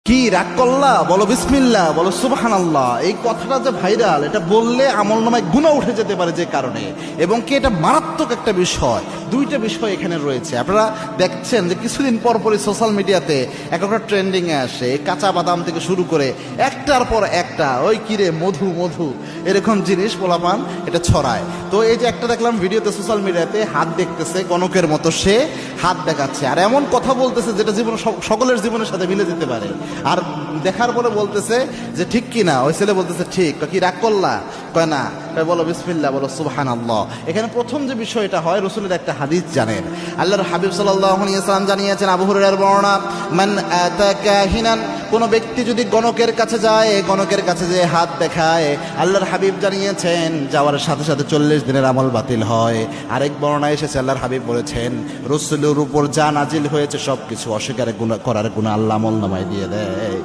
কি রাগ করলা, বলো বিসমিল্লাহ, বলো সুবহানাল্লাহ। এই কথাটা যে ভাইরাল, এটা বললে আমলনামায় গুনাহ উঠে যেতে পারে যে কারণে, এবং কি এটা মারাত্মক একটা বিষয়। দুইটা বিষয় এখানে রয়েছে। আপনারা দেখছেন যে কিছুদিন পর পরই সোশ্যাল মিডিয়াতে একটা ট্রেন্ডিং এ আসে, কাঁচা বাদাম থেকে শুরু করে একটার পর একটা ওই কিরে মধু মধু এরকম জিনিস পোলাপান এটা ছড়ায়। তো এই যে একটা দেখলাম ভিডিওতে সোশ্যাল মিডিয়াতে, হাত দেখতেছে গণকের মতো, সে হাত দেখাচ্ছে আর এমন কথা বলতেছে যেটা জীবন সকলের জীবনের সাথে মিলে যেতে পারে। আর দেখার পরে বলতেছে যে ঠিক কি না, ওই ছেলে বলতেছে ঠিক। কি রাগ করলা? কয় না। বলো বিসমিল্লাহ, বলো সুবহানাল্লাহ। এখানে প্রথম যে বিষয়টা হয়, রাসূলের একটা হাদিস জানেন, আল্লাহর হাবিব সাল্লাল্লাহু আলাইহি ওয়াসাল্লাম জানিয়েছেন, আবু হুরায়রার বর্ণনা, মান আতা কাহিনান, কোন ব্যক্তি যদি গণকের কাছে যায়, গণকের কাছে যে হাত দেখায়, আল্লাহর হাবিব জানিয়েছেন যাওয়ার সাথে সাথে 40 দিনের আমল বাতিল হয়। আরেক বর্ণনায় এসেছে, আল্লাহর হাবিব বলেছেন রাসূলের উপর যা নাজিল হয়েছে সবকিছু অস্বীকার করার গুনাহ আল্লাহ আমলনামায় দিয়ে দেয়।